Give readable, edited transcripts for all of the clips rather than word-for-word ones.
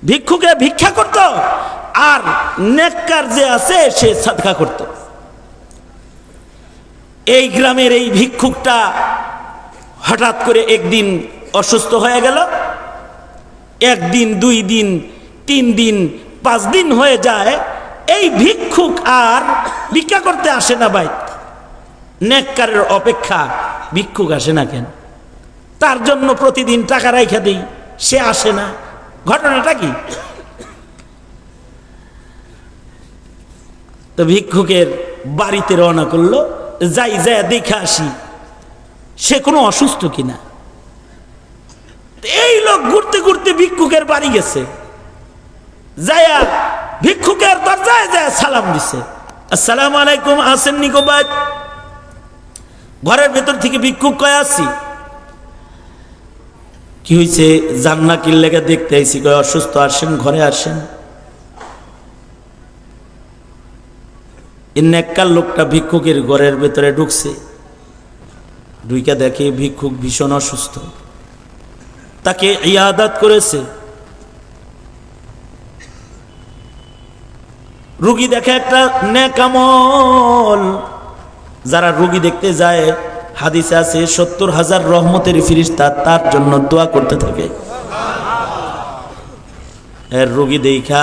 ভিক্ষুকে ভিক্ষা করত, আর নেককার যে আছে সে সাদকা করত। এই গ্রামের এই ভিক্ষুকটা হঠাৎ করে একদিন অসুস্থ হয়ে গেল। একদিন, 2 দিন, 3 দিন, 5 দিন হয়ে যায়, এই ভিক্ষুক আর ভিক্ষা করতে আসে না ভাই। নেককারের অপেক্ষা ভিক্ষুক আসে না কেন? তার জন্য প্রতিদিন টাকা রাইখা দিই, সে আসে না। ঘটনাটা কি? তো ভিক্ষুকের বাড়িতে রওনা করলো, যাই যায় দেখে আসি সে কোনো অসুস্থ কিনা। এই লোক ঘুরতে ঘুরতে ভিক্ষুকের বাড়ি গেছে, যায়া ভিক্ষুকের দরজায় যায় সালাম দিছে, আসসালামু আলাইকুম, আসেন নিকোবাদ। ঘরের ভেতর থেকে ভিক্ষুক কয় আসি। কি হয়েছে? জান্না কি লেগে দেখতে আইছি। কয় অসুস্থ, আসেন ঘরে আসেন। নেককার লোকটা ভিক্ষুকের ঘরের ভেতরে ঢুকছে, ঢুইকা দেখে ভিক্ষুক ভীষণ অসুস্থ, তাকে ইয়াদাত করেছে। রোগী দেখে একটা নেক আমল। যারা রোগী দেখতে যায়, হাদিসে আছে 70,000 রহমতের ফেরেশতা তার জন্য দোয়া করতে থাকে। এর রোগী দেখা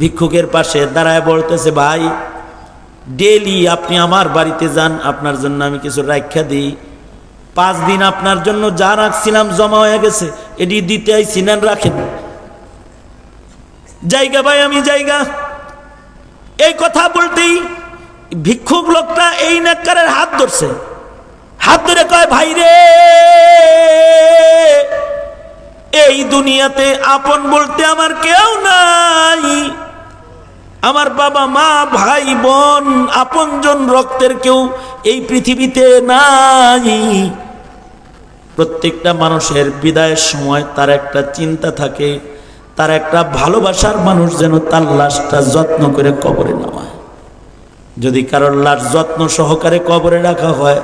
ভিক্ষুকের পাশে দাঁড়ায় বলতেছে, ভাই ডেইলি আপনি আমার বাড়িতে যান, আপনার জন্য আমি কিছু রাখা দিই। 5 দিন আপনার জন্য যা রাখছিলাম জমা হয়ে গেছে, এটি দিতে আইছি, নেন রাখেন। জায়গা ভাই, আমি জায়গা। এই কথা বলতেই ভিক্ষুক লোকটা এই নেককারের হাত ধরছে। হাত ধরে কয়, ভাই রে, এই দুনিয়াতে আপন বলতে আমার কেউ নাই। আমার বাবা মা ভাই বোন আপনজন রক্তের কেউ এই পৃথিবীতে নাই। প্রত্যেকটা মানুষের বিদায়ের সময় তার একটা চিন্তা থাকে, তার একটা ভালোবাসার মানুষ যেন তার লাশটা যত্ন করে কবরে নামায়। যদি কারোর লাশ যত্ন সহকারে কবরে রাখা হয়,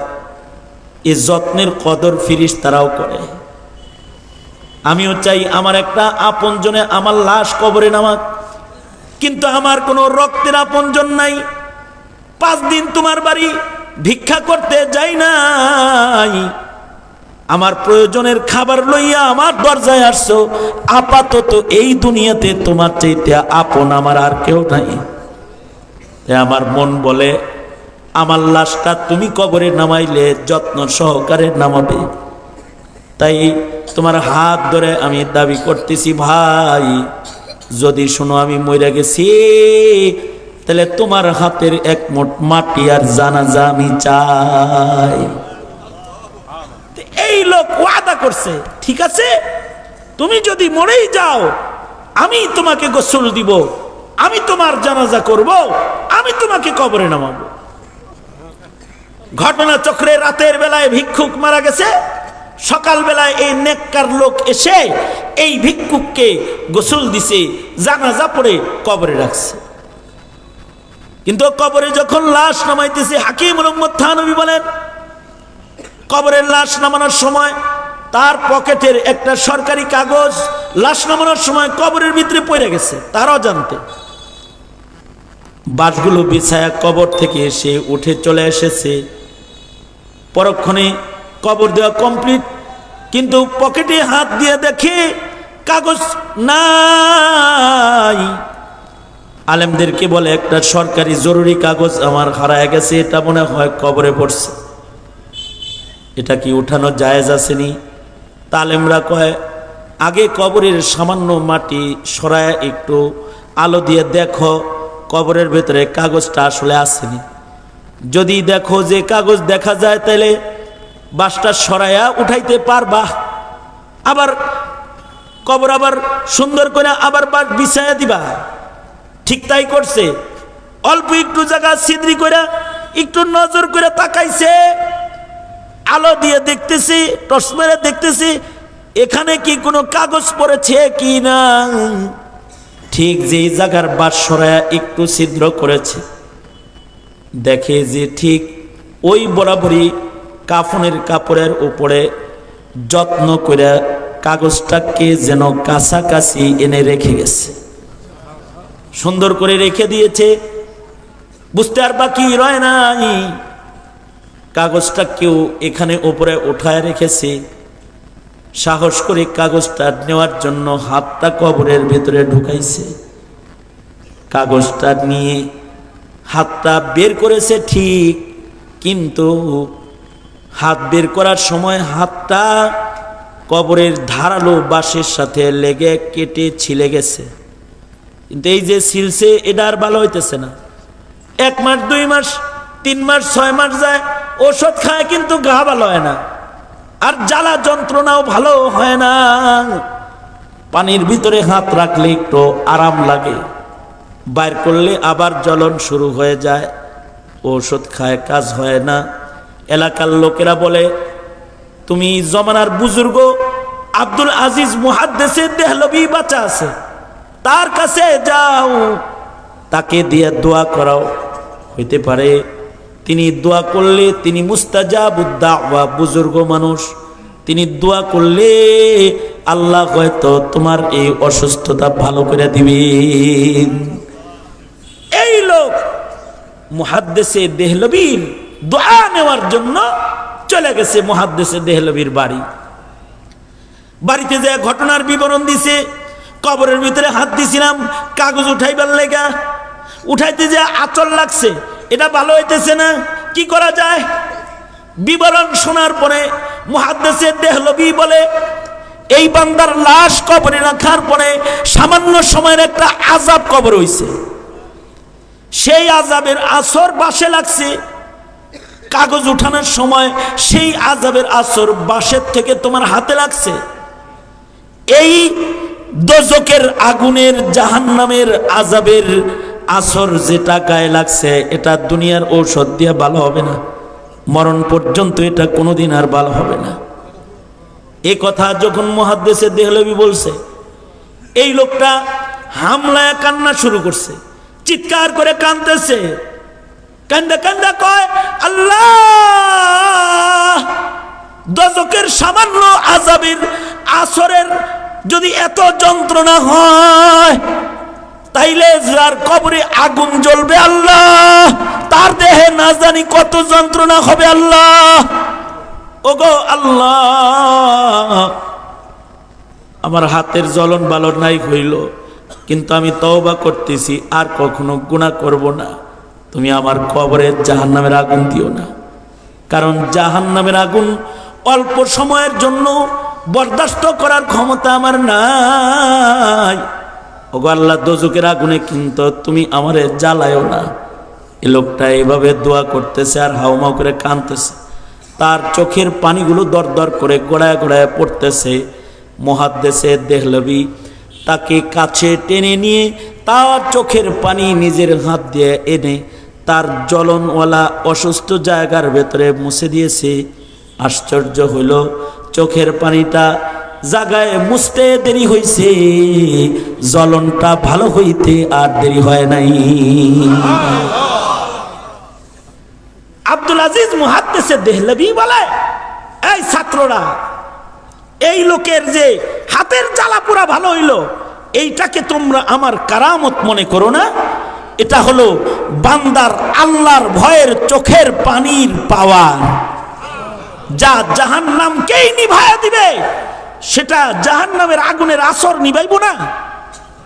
এই যত্নের কদর ফেরেশতারাও করে। আমিও চাই আমার একটা আপনজনে আমার লাশ কবরে নামাক, কিন্তু আমার কোনো রক্তের আপনজন নাই। 5 দিন তোমার বাড়ি ভিক্ষা করতে যাই নাই, আমার প্রয়োজনের খাবার লইয়া আমার দরজায় আসছো। আপাতত এই দুনিয়াতে তোমার চাইতে আপন আমার আর কেউ নাই। আমার মন বলে, আমার লাশটা তুমি কবরে নামাইলে যত্ন সহকারে নামাবে। তাই তোমার হাত ধরে আমি দাবি করতেছি, ভাই যদি শোনো আমি মরে গেছি, তাহলে তোমার হাতের 1 মুঠ মাটি আর জানাজা আমি চাই। এই লোক ওয়াদা করছে, ঠিক আছে, তুমি যদি মরেই যাও আমি তোমাকে গোসল দিব, আমি তোমার জানাজা করব, আমি তোমাকে কবরে নামাবো। ঘটনা চক্রে রাতের বেলায় ভিক্ষুক মারা গেছে, সকাল বেলায় এই নেককার লোক এসে এই ভিক্ষুককে গোসল দিছে, জানাজা পড়ে কবরে রাখছে। কিন্তু কবরে যখন লাশ নামাইতেছে, হাকিম মোহাম্মদ থানভী বলেন, কবরের লাশ নামানোর সময় তার পকেটের একটা সরকারি কাগজ লাশ নামানোর সময় কবরের ভিতরে পড়ে গেছে, তারাও জানতে। বাঁশগুলো বিছায়া কবর থেকে এসে উঠে চলে এসেছে। পরক্ষণে কবর দেওয়া কমপ্লিট, কিন্তু পকেটে হাত দিয়ে দেখে কাগজ নাই। আলেমদেরকে বলে, একটা সরকারি জরুরি কাগজ আমার হারায় গেছে, এটা মনে হয় কবরে পড়ছে, এটা কি উঠানো জায়েজ আসেনি? তালেমরা কয়, আগে কবরের সামান্য মাটি সরায় একটু আলো দিয়ে দেখো কবরের ভেতরে কাগজটা আসলে আসেনি। যদি দেখো যে কাগজ দেখা যায়, তাহলে বাঁশটা সরাইয়া উঠাইতে পারবা। আবার কবর আবার সুন্দর করে আবার বাঁশ বিছাইয়া দিবা। ঠিক তাই করছে। অল্প একটু জায়গা ছিদ্রি করে একটু নজর করে তাকাইছে, আলো দিয়ে দেখতেছি, টর্চ মেরে দেখতেছি এখানে কি কোনো কাগজ পড়েছে কি না। ঠিক যে জায়গার বাঁশ সরাইয়া একটু ছিদ্র করেছে, দেখে যে ঠিক ওই বরাবরই কাফনের কাপড়ের উপরে যত্ন করে কাগজটাকে যেন কাছাকাছি এনে রেখে গেছে, সুন্দর করে রেখে দিয়েছে। বুঝতে আর বাকি রয় নাই, কাগজটা কেউ এখানে উপরে উঠায় রেখেছে। সাহস করে কাগজটা নেওয়ার জন্য হাতটা কবরের ভেতরে ঢুকাইছে। কাগজটা নিয়ে হাতটা বের করেছে ঠিক, কিন্তু হাত বের করার সময় হাতটা কবরের ধারালো বাঁশের সাথে লেগে কেটে ছিলে গেছে। কিন্তু এই যে ছিলছে এটা আর ভালো হইতেছে না। 1 মাস 2 মাস 3 মাস 6 মাস যায়, ওষুধ খায় কিন্তু ঘা ভালো হয় না, আর জ্বালা যন্ত্রণাও ভালো হয় না। পানির ভিতরে হাত রাখলে একটু আরাম লাগে, বাইর করলে আবার জ্বলন শুরু হয়ে যায়, ওষুধ খায় কাজ হয় না। এলাকার লোকেরা বলে, তুমি জমানার বুজুর্গ আব্দুল আজিজ মুহাদ্দিসে দেহলভী বাঁচা আছে, তার কাছে যাও, তাকে দিয়ে দোয়া করাও, হইতে পারে তিনি দোয়া করলে, তিনি মুস্তাজাবুদ দাওয়া বুজুর্গ মানুষ, তিনি দোয়া করলে আল্লাহ হয়তো তোমার এই অসুস্থতা ভালো করে দিবেন। এই লোক মুহাদ্দিসে দেহলভীর দোয়া নেওয়ার জন্য চলে গেছে মুহাদ্দিসে দেহলভীর বাড়ি। বাড়িতে যে ঘটনার বিবরণ দিছে, কবরের ভিতরে হাত দিছিলাম কাগজ উঠাইবার লেগা, উঠাইতে যে আঁচল লাগছে, এটা ভালো হইতেছে না, কি করা যায়? বিবরণ শোনার পরে মুহাদ্দিসে দেহলভী বলে, এই বান্দার লাশ কবরে রাখার পরে সামান্য সময়ের একটা আযাব কবর হইছে, সেই আযাবের আসর বাসে লাগছে। কাগজ উঠানোর সময় সেই আযাবের আসর বাসের থেকে তোমার হাতে লাগছে। এই দোজকের আগুনের জাহান্নামের আযাবের আসর যেটা গায়ে লাগছে, এটা দুনিয়ার ঔষধ দিয়ে ভালো হবে না, মরণ পর্যন্ত এটা কোনোদিন আর ভালো হবে না। এই কথা যখন মুহাদ্দিসে দেহলভী বলছে, এই লোকটা হামলায় কান্না শুরু করছে, চিৎকার করে কাঁদতেছে, কান্দা কান্দা কয়, আল্লাহ, দোজকের সামান্য আযাবের আসরের যদি এত যন্ত্রণা হয়, তাইলে যার কবরে আগুন জ্বলবে আল্লাহ, তার দেহে না জানি কত যন্ত্রণা হবে আল্লাহ। ওগো আল্লাহ, আমার হাতের জ্বলন বালন নাই হইল, কিন্তু আমি তওবা করতেছি, আর কখনো গুনাহ করব না। তুমি আমার কবরের জাহান্নামের আগুন দিও না, কারণ জাহান্নামের আগুন অল্প সময়ের জন্য বরদাস্ত করার ক্ষমতা আমার নাই। ওগো আল্লাহ, দোজকের আগুনে কিন্তু তুমি আমারে জ্বালায়ও না। এই লোকটা এইভাবে দোয়া করতেছে আর হাউমাউ করে কাঁদতেছে, তার চোখের পানিগুলো দর দর করে গড়ায় গড়ায় পড়তেছে। মুহাদ্দিসে দেহলভী তাকে কাছে টেনে নিয়ে তার চোখের পানি নিজের হাত দিয়ে এনে তার জ্বলনওয়ালা অসুস্থ জায়গার ভেতরে মুছে দিয়েছে। আশ্চর্য হইল, চোখের পানিটা জায়গায় মুছতে দেরি হয়েছে, জ্বলনটা ভালো হইতে আর দেরি হয় নাই। আব্দুল আজিজ মুহাদ্দিসে দেহলভী বলে, এই ছাত্ররা, এই লোকের যে হাতের জ্বালা পোড়া ভালো হইল, এইটাকে তোমরা আমার কারামত মনে করো না। এটা হলো বান্দার আল্লাহর ভয়ের চোখের পানির পাওয়ার, যা জাহান্নামকেই নিভায়া দিবে। সেটা জাহান্নামের আগুনের আসর নিভাইব না,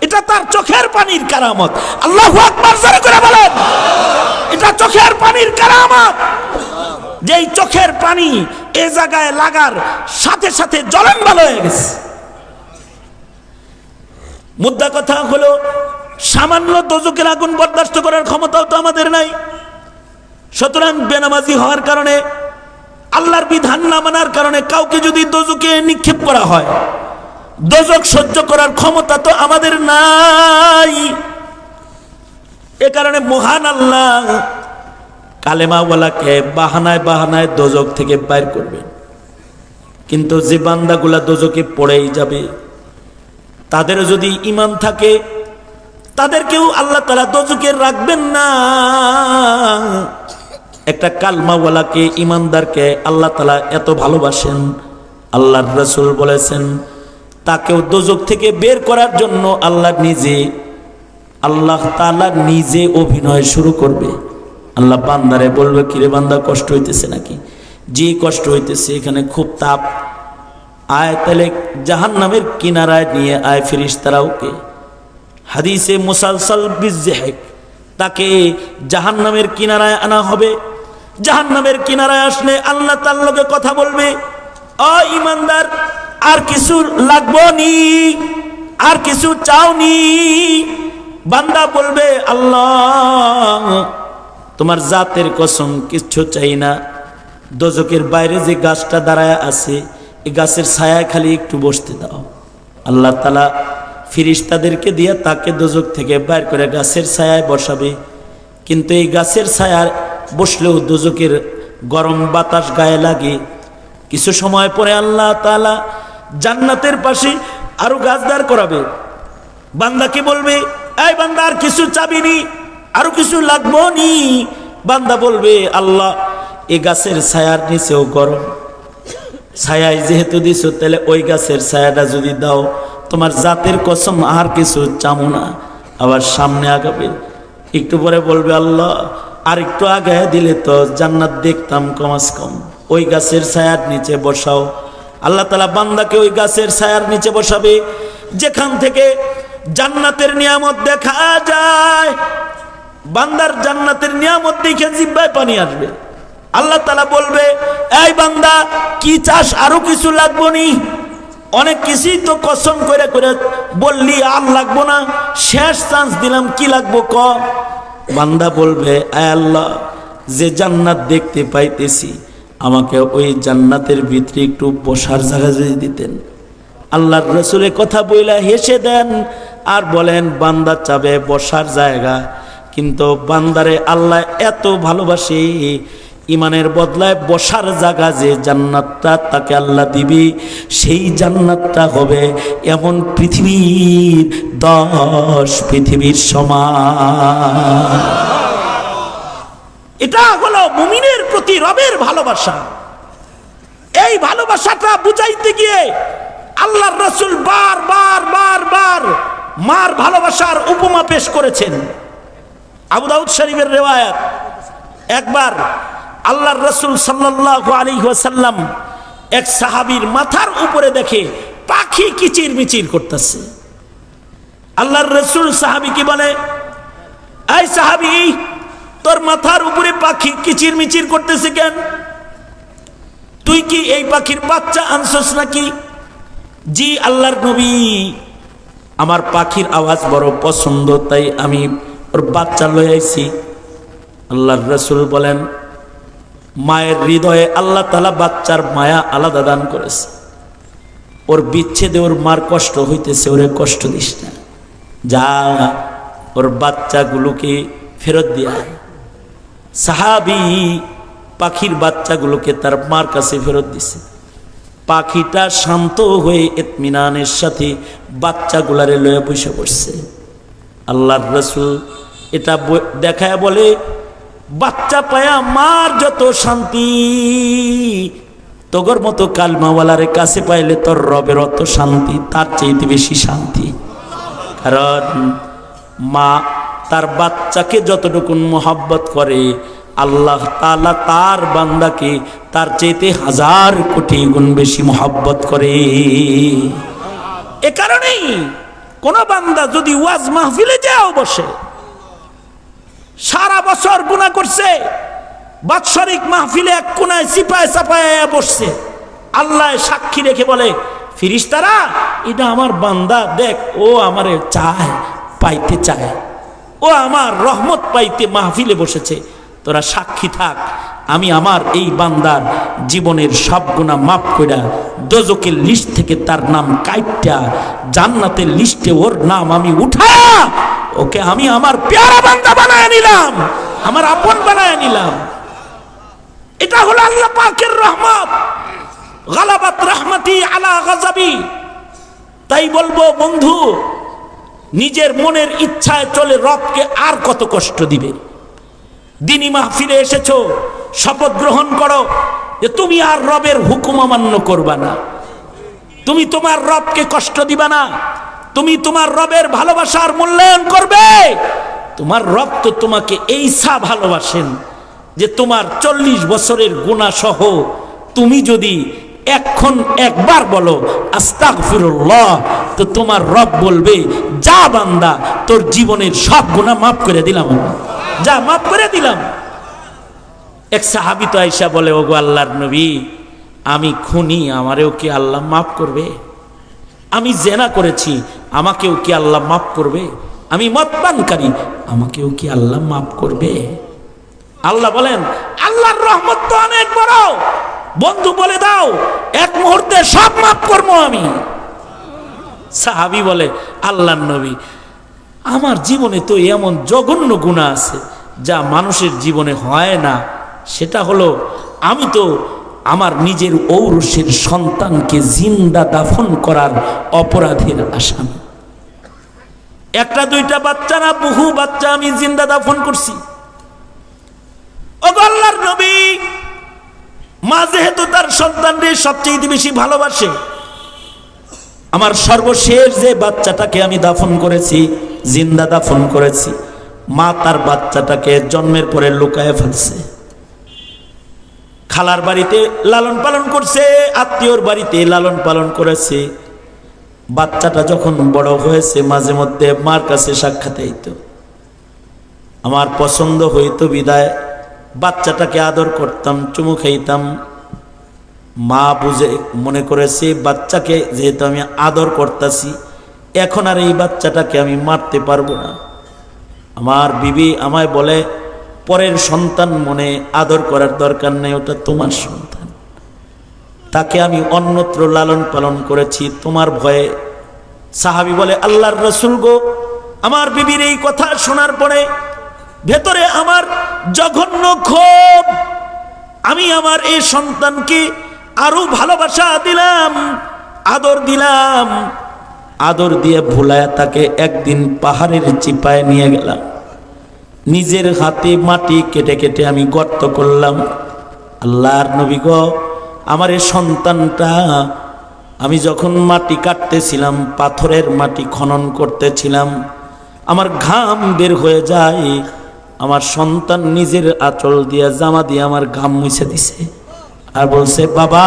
এটা তার চোখের পানির কারামত। আল্লাহু আকবার জোরে করে বলেন, এটা চোখের পানির কারামত। যেই চোখের পানি এ জায়গায় লাগার সাথে সাথে জ্বলন ভালো হয়ে গেছে। মুদ্রা কথা হলো, সামান্য দোজকের আগুন বরদাস্ত করার ক্ষমতাও তো আমাদের নাই। সুতরাং বেনামাজি হওয়ার কারণে, আল্লাহর বিধান না মানার কারণে কাউকে যদি দোজকে নিক্ষেপ করা হয়, দোজক সহ্য করার ক্ষমতা তো আমাদের নাই। এ কারণে মহান আল্লাহ কালেমাওয়ালাকে বাহানায় বাহানায় দোজক থেকে বাইর করবেন। কিন্তু যে বান্দাগুলা দোজকে পড়েই যাবে, তাদের যদি ঈমান থাকে, তাদেরকেও আল্লাহ তাআলা দোজকে রাখবেন না। একটা কালমাওয়ালাকে, ঈমানদারকে আল্লাহ তাআলা এত ভালোবাসেন, আল্লাহর রাসূল বলেছেন, তাকেও দোজক থেকে বের করার জন্য আল্লাহ তাআলা নিজে অভিনয় শুরু করবে। আল্লাহ বান্দারে বলবে, কিরে বান্দা, কষ্ট হইতেছে নাকি? যে কষ্ট হইতেছে, এখানে খুব তাপ, আয় তাহলে জাহান্নামের কিনারায় নিয়ে আয় ফেরেশতারা ওকে। হাদিসে মুসালসাল বিজহিক, তাকে জাহান্নামের কিনারায় আনা হবে। জাহান্নামের কিনারায় আসলে আল্লাহ তার লগে কথা বলবে, ও ইমানদার, আর কিছু লাগবো নি? আর কিছু চাওনি? বান্দা বলবে, আল্লাহ তোমার জাতের কসম, কিচ্ছু চাই না। দোজকের বাইরে যে গাছটা দাঁড়ায় আছে, এই গাছের ছায়ায় খালি একটু বসতে দাও। আল্লাহ তাআলা ফেরেশতাদেরকে দিয়ে তাকে দোজক থেকে বাইর করে গাছের ছায়ায় বসাবে। কিন্তু এই গাছের ছায়ায় বসলেও দোজকের গরম বাতাস গায়ে লাগে। কিছু সময় পরে আল্লাহ তাআলা জান্নাতের পাশে আরো গাছ দাঁড় করাবে। বান্দাকে বলবে, এই বান্দা, আর কিছু চাবিনি? আরো কিছু লাগবো নি? বান্দা বলবে, আল্লাহ এই গাছের ছায়ার নিচেও গরম, ছায়ায় যেহেতু দিছো, তাহলে ওই গাছের ছায়াটা যদি দাও, তোমার জাতের কসম আর কিছু চামো না। আবার সামনে আগাবে, একটু পরে বলবে, আল্লাহ আর একটু আগে দিলে তো জান্নাত দেখতাম কমাস কম, ওই গাছের ছায়ার নিচে বসাও। আল্লাহ তাআলা বান্দাকে ওই গাছের ছায়ার নিচে বসাবে, যেখান থেকে জান্নাতের নিয়ামত দেখা যায়। বান্দার জান্নাতের নিয়ামত দেখে জিহ্বায় পানি আসবে। আল্লাহ তাআলা বলবে, এই বান্দা, কি চাস? আরো কিছু লাগবো নি? অনেক কিছুই তো কসম করে করে বললি, আর লাগবো না, শেষ চান্স দিলাম, কি লাগবো ক? বান্দা বলবে, আয় আল্লাহ, যে জান্নাত দেখতে পাইতেছি, আমাকে ওই জান্নাতের ভিতরে একটু বসার জায়গা যদি দিতেন। আল্লাহর রাসূল কথা বইলা হেসে দেন আর বলেন, বান্দা চাবে বসার জায়গা, কিন্তু বান্দারে আল্লাহ এত ভালোবাসে, ইমানের বদলায় বসার জায়গা যে জান্নাতটা তাকে আল্লাহ দিবে, সেই জান্নাতটা হবে এমন পৃথিবীর 10 পৃথিবীর সমান। এটা হলো মুমিনের প্রতি রবের ভালোবাসা। এই ভালোবাসাটা বুঝাইতে গিয়ে আল্লাহর রাসূল বার মার ভালোবাসার উপমা পেশ করেছেন। আবু দাউদ শরীফের রিওয়ায়াত, একবার আল্লাহর রাসূল সাল্লাল্লাহু আলাইহি ওয়াসাল্লাম এক সাহাবীর মাথার উপরে দেখে পাখি কিচিরমিচির করতেছে। আল্লাহর রাসূল সাহাবীকে বলে, এই সাহাবী, তোর মাথার উপরে পাখি কিচিরমিচির করতেছে কেন? তুই কি এই পাখির বাচ্চা আনছস নাকি? জি আল্লাহর নবী, আমার পাখির আওয়াজ বড় পছন্দ, তাই আমি ওর বাচ্চা লয়ে আইছি। আল্লাহর রাসূল বলেন, মায়ের হৃদয়ে আল্লাহ তাআলা বাচ্চার মায়া আলাদা দান করেছে। ওর বিচ্ছেদে ওর মার কষ্ট হইতেছে, ওরে কষ্ট দিস না, যা ওর বাচ্চাগুলোকে ফেরত দিয়া। সাহাবী পাখির বাচ্চাগুলোকে তার মার কাছে ফেরত দিছে। পাখিটা শান্ত হয়ে ইতমিনানের সাথে বাচ্চাগুলারে লয়ে বসে পড়ছে। আল্লাহর রাসূল এটা দেখায় বলে, বাচ্চা পায়া মার যত শান্তি, তোগর মতো কালমাওয়ালারে কাছে পাইলে তোর রবের অত শান্তি, তার চাইতে বেশি শান্তি। কারণ মা তার বাচ্চাকে যতটুকুন মোহাব্বত করে, আল্লাহ তাআলা তার বান্দাকে তার চাইতে 1000 কোটি গুণ বেশি মোহাব্বত করে। এ কারণেই কোন বান্দা যদি ওয়াজ মাহফিলে যাও বসে, সারা বছর গুনাহ করছে, বাৎসরিক মাহফিলে এক কোনায় চিপায় চাপায় বসছে, আল্লাহ সাক্ষী রেখে বলে, ফেরেশতারা, এটা আমার বান্দা, দেখ ও আমারে চায়, পাইতে চায়, ও আমার রহমত পাইতে মাহফিলে বসেছে, তোরা সাক্ষী থাক, আমি আমার এই বান্দার জীবনের সব গুনাহ মাফ কইরা দোজকের লিস্ট থেকে তার নাম কাইটা জান্নাতের লিস্টে ওর নাম আমি উঠায়া ওকে আমি আমার প্যারা বান্দা বানায় নিলাম, আমার আপন বানায় নিলাম। এটা হলো আল্লাহ পাকের রহমত। গালাবাত রাহমাতি আলা গাযাবি। তাই বলবো বন্ধু, নিজের মনের ইচ্ছায় চলে রবকে আর কত কষ্ট দিবে? দিনী মাহফিলে এসেছো, শপথ গ্রহণ করো যে তুমি আর রবের হুকুম অমান্য করবা না। তুমি তোমার রবকে কষ্ট দিবা না, তুমি তোমার রবের ভালোবাসার মূল্যায়ন করবে। তোমার রব তো তোমাকে এইসা ভালোবাসেন যে তোমার 40 বছরের গুনাহ সহ তুমি যদি এখন একবার বলো আস্তাগফিরুল্লাহ, তো তোমার রব বলবে যা বান্দা, তোর জীবনের সব গুনাহ মাফ করে দিলাম, যা মাফ করে দিলাম। এক সাহাবী তো আয়েশা বলে, ওগো আল্লাহর নবী, আমি খুনি, আমারেও কি আল্লাহ মাফ করবে? আমি জেনা করেছি, আমাকেও কি আল্লাহ মাফ করবে? আমি মদপানকারী, আমাকেও কি আল্লাহ মাফ করবে? আল্লাহ বলেন, আল্লাহর রহমত তো অনেক বড়, বন্ধু বলে দাও এক মুহূর্তে সব মাফ করবো আমি। সাহাবী বলে, আল্লাহর নবী, আমার জীবনে তো এমন জঘন্য গুনাহ আছে যা মানুষের জীবনে হয় না। সেটা হলো, আমি তো আমার নিজের ঔরসের সন্তানকে জিন্দা দাফন করার অপরাধের আসামি। একটা দুইটা বাচ্চা না, বহু বাচ্চা আমি জিন্দা দাফন করছি। ও আল্লাহর নবী, মা যেহেতু তার সন্তানদের সবচেয়ে বেশি ভালোবাসে, আমার সর্বশেষ যে বাচ্চাটাকে আমি দাফন করেছি, জিন্দা দাফন করেছি, মা তার বাচ্চাটাকে জন্মের পরে লুকায় ফেলছে। খালার বাড়িতে লালন পালন করছে, আত্মীয়র বাড়িতে লালন পালন করেছে। বাচ্চাটা যখন বড় হয়েছে, মাঝে মধ্যে মার কাছে সাক্ষাৎ হইতো, আমার পছন্দ হইতো বিদায় বাচ্চাটাকে আদর করতাম, চুমু খাইতাম। মা বুঝে মনে করেছে বাচ্চাকে যেহেতু আমি আদর করতেছি, এখন আর এই বাচ্চাটাকে আমি মারতে পারবো না। আমার বিবি আমায় বলে, পরের সন্তান মনে আদর করার দরকার নেই, ওটা তোমার সন্তান, তাকে আমি অন্যত্র লালন পালন করেছি তোমার ভয়ে। সাহাবী বলে, আল্লাহর রাসূল গো, আমার বিবির এই কথা শোনার পরে ভেতরে আমার জঘন্য ক্ষোভ। আমি আমার এই সন্তানকে আরো ভালোবাসা দিলাম, আদর দিলাম, আদর দিয়ে ভুলায় তাকে একদিন পাহাড়ের চিপায় নিয়ে গেলাম। নিজের হাতে মাটি কেটে কেটে আমি গর্ত করলাম। আল্লাহর নবী গো, আমার এই সন্তানটা আমি যখন মাটি কাটতেছিলাম, পাথরের মাটি খনন করতেছিলাম, আমার ঘাম বের হয়ে যায়। আমার সন্তান নিজের আঁচল দিয়ে, জামা দিয়ে আমার ঘাম মুছে দিছে আর বলছে, বাবা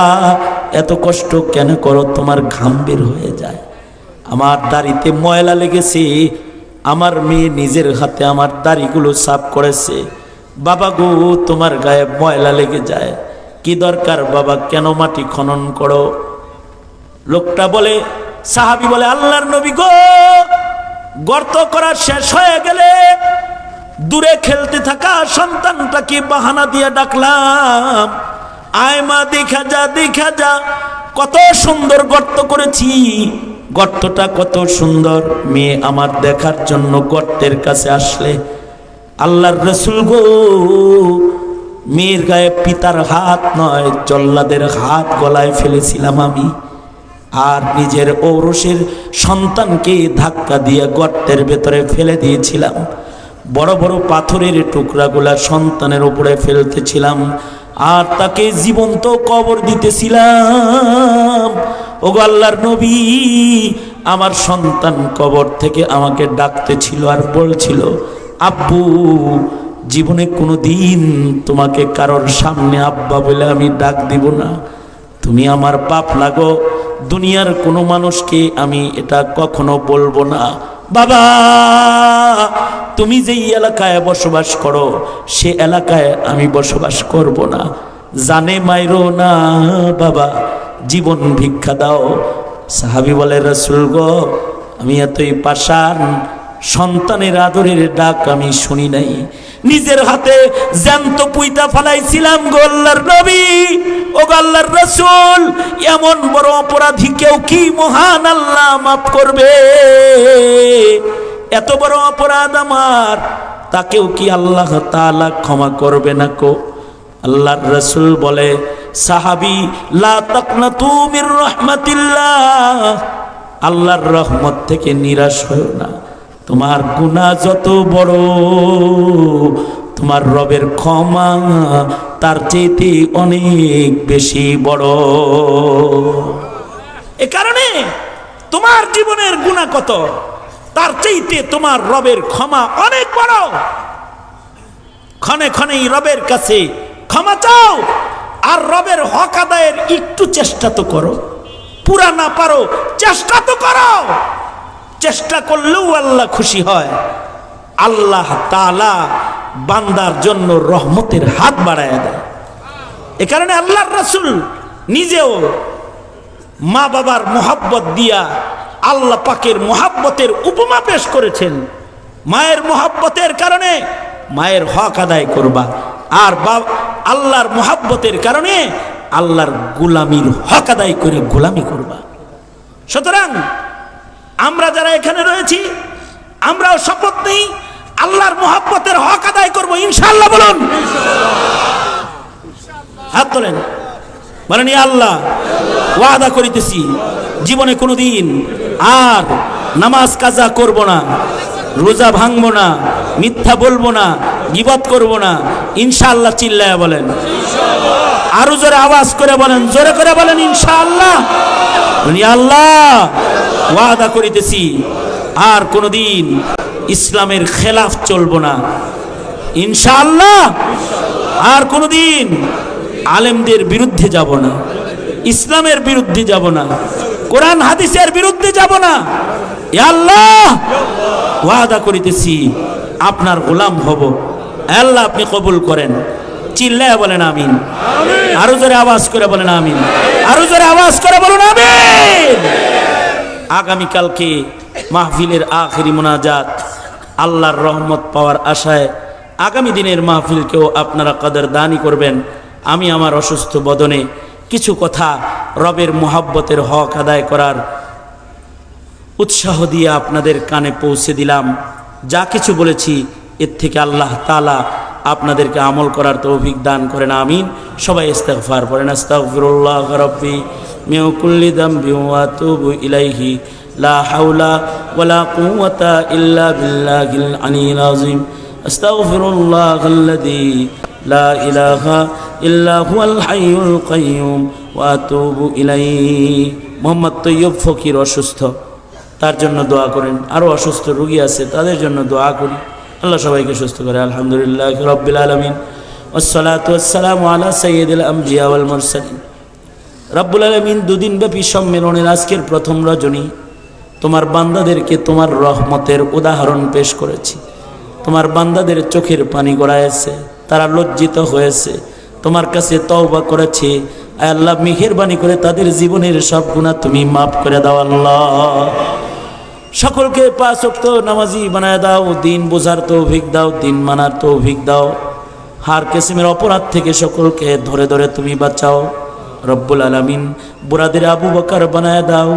এত কষ্ট কেন করো, তোমার ঘাম বের হয়ে যায়। আমার দাড়িতে ময়লা লেগেছে, আমার মেয়ে নিজের হাতে আমার দাড়িগুলো সাফ করেছে। বাবা গো, তোমার গায়ে ময়লা লেগে যায়, কি দরকার বাবা, কেন মাটি খনন করো? লোকটা বলে, সাহাবী বলে, আল্লাহর নবী গো, গর্ত করা শেষ হয়ে গেলে দূরে খেলতে থাকা সন্তানটাকে বাহানা দিয়ে ডাকলাম, আয় মা দেখা যা, দেখা যা, কত সুন্দর গর্ত করেছি, গর্তটা কত সুন্দর। মেয়ে আমার দেখার জন্য গর্তের কাছে আসলে, আল্লাহর রাসূল গো, মেয়ের গায়ে পিতার হাত নয়, জল্লাদের হাত গলায় ফেলেছিলাম আমি, আর নিজের ঔরসের সন্তানকে ধাক্কা দিয়ে গর্তের ভেতরে ফেলে দিয়েছিলাম। বড় বড় পাথরের টুকরাগুলা সন্তানের উপরে ফেলতেছিলাম, আর তাকে জীবন্ত কবর দিতেছিলাম। ওগো আল্লাহর নবী, আমার সন্তান কবর থেকে আমাকে ডাকতেছিল আর বলছিল, আব্বু, জীবনে কোনো দিন তোমাকে কারোর সামনে আব্বা বলে আমি ডাক দিব না, তুমি আমার বাপ লাগো, দুনিয়ার কোনো মানুষকে আমি এটা কখনো বলবো না। বাবা, তুমি যেই এলাকায় বসবাস করো সে এলাকায় আমি বসবাস করব না, জানে মাইরো না বাবা, জীবন ভিক্ষা দাও। সাহাবী বলে, রাসূল গো, আমি এতই পাষাণ, সন্তানের আদরের ডাক আমি শুনি নাই, নিজের হাতে জ্যান্ত পুইতা ফালাইছিলাম গো আল্লাহর নবী। ও আল্লাহর রাসূল, এমন বড় অপরাধী কেউ কি মহান আল্লাহ মাফ করবে? এত বড় অপরাধ আমার, তাকেও কি আল্লাহ তাআলা ক্ষমা করবে না কো? আল্লাহর রাসূল বলে, সাহাবী, লা তাকনাতু মির রাহমাতিল্লাহ, আল্লাহর রহমত থেকে নিরাশ হয়ো না। তোমার গুনাহ যত বড়, তোমার রবের ক্ষমা তার চেয়ে অনেক বেশি বড়। এ কারণে তোমার জীবনের গুনাহ কত, তার চাইতে তোমার রবের ক্ষমা অনেক বড়। ক্ষণে ক্ষণেই রবের কাছে ক্ষমা চাও, আর রবের হক আদায়ের একটু চেষ্টা তো করো। পুরা না পারো, চেষ্টা তো করো। চেষ্টা করলেও আল্লাহ খুশি হয়। আল্লাহ তাআলা বান্দার জন্য রহমতের হাত বাড়ায় দেয়। এ কারণে আল্লাহর রাসূল নিজেও মা বাবার মোহাব্বত দিয়া আল্লাহ পাকের মোহাব্বতের উপমা পেশ করেছেন। মায়ের মোহাব্বতের কারণে মায়ের হক আদায় করবা, আর আল্লাহর মোহাব্বতের কারণে আল্লাহর গোলামির হক আদায় করে গোলামি করবা। সুতরাং আমরা যারা এখানে রয়েছি, আমরাও শপথ নেই আল্লাহর মোহাব্বতের হক আদায় করব ইনশাআল্লাহ। বলুন হাত তোলেন, বলেন ইয়া আল্লাহ, ওয়াদা করিতেছি জীবনে কোনোদিন আর নামাজ কাজা করব না, রোজা ভাঙবো না, মিথ্যা বলবো না, গীবত করব না ইনশাআল্লাহ। চিল্লায়া বলেন আরো জোরে আওয়াজ করে বলেন, জোরে করে বলেন ইনশাআল্লাহ। ইয়া আল্লাহ, ওয়াদা করিতেছি আর কোনোদিন ইসলামের খেলাফ চলবো না ইনশাআল্লাহ। আর কোনোদিন আলেমদের বিরুদ্ধে যাব না, ইসলামের বিরুদ্ধে যাব না, কোরআন হাদিসের বিরুদ্ধে যাব না। ইয়া আল্লাহ, ওয়াদা করিতেছি আপনার গোলাম হব। আল্লাহ আপনি কবুল করেন। চিল্লায়া বলেন আমিন। আরো জোরে আওয়াজ করে বলেন আমিন। আরো জোরে আওয়াজ করে বলুন আমিন। আগামীকালকে মাহফিলের আখেরি মোনাজাত, আল্লাহর রহমত পাওয়ার আশায় আগামী দিনের মাহফিলকেও আপনারা কদরদানি করবেন। আমি আমার অসুস্থ বদনে কিছু কথা রবের মোহাব্বতের হক আদায় করার উৎসাহ দিয়ে আপনাদের কানে পৌঁছে দিলাম। যা কিছু বলেছি এর থেকে আল্লাহ তাআলা আপনাদেরকে আমল করার তৌফিক দান করেন আমিন। সবাই ইস্তিগফার পড়েন। আস্তাগফিরুল্লাহ রাব্বি মিন কুল্লি যামবি ওয়া আতুবু ইলাইহি লা হাওলা ওয়ালা কুওয়াতা ইল্লা বিল্লাহিল আলিয়্যিল আযীম। আস্তাগফিরুল্লাহাল্লাযী লা ইলাহা ইল্লা হুয়াল হাইয়ুল কাইয়্যুম ওয়া আতুবু ইলাইহি। মোহাম্মদ তৈয়ব ফকির অসুস্থ, তার জন্য দোয়া করেন। আরও অসুস্থ রোগী আছে, তাদের জন্য দোয়া করি। আল্লাহ সবাইকে সুস্থ করে। আলহামদুলিল্লাহ রাব্বিল আলামিন, ওয়াসসালাতু ওয়াসসালামু আলা সাইয়্যিদিল আমবিয়া ওয়াল মুরসালিন। রব্বুল আলামিন দুদিন ব্যাপী সম্মেলনের আজকের প্রথম রজনী তোমার বান্দাদেরকে তোমার রহমতের উদাহরণ পেশ করেছি। তোমার বান্দাদের চোখের পানি গড়ায়েছে, তারা লজ্জিত হয়েছে, তোমার কাছে তওবা করেছে। আয় আল্লাহ, মেহেরবানি করে তাদের জীবনের সব গুনাহ তুমি মাফ করে দাও আল্লাহ। সকলকে পাঁচ ওয়াক্ত নামাজি বানায় দাও, দিন বোঝার তৌফিক দাও, দিন মানার তৌফিক দাও। হার কিসমের অপরাধ থেকে সকলকে ধরে ধরে তুমি বাঁচাও রব্বুল আলামিন। বুড়াদের আবু বকর বানায় দাও,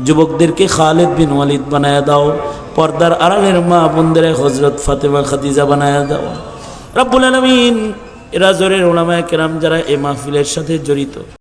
যুবকদেরকে খালিদ বিন ওয়ালিদ বানায় দাও, পর্দার আড়ালের মা বোনদের হযরত ফাতেমা খাদিজা বানায় দাও রব্বুল আলামিন। এরা জোরের উলামায়ে কেরাম যারা এই মাহফিলের সাথে জড়িত,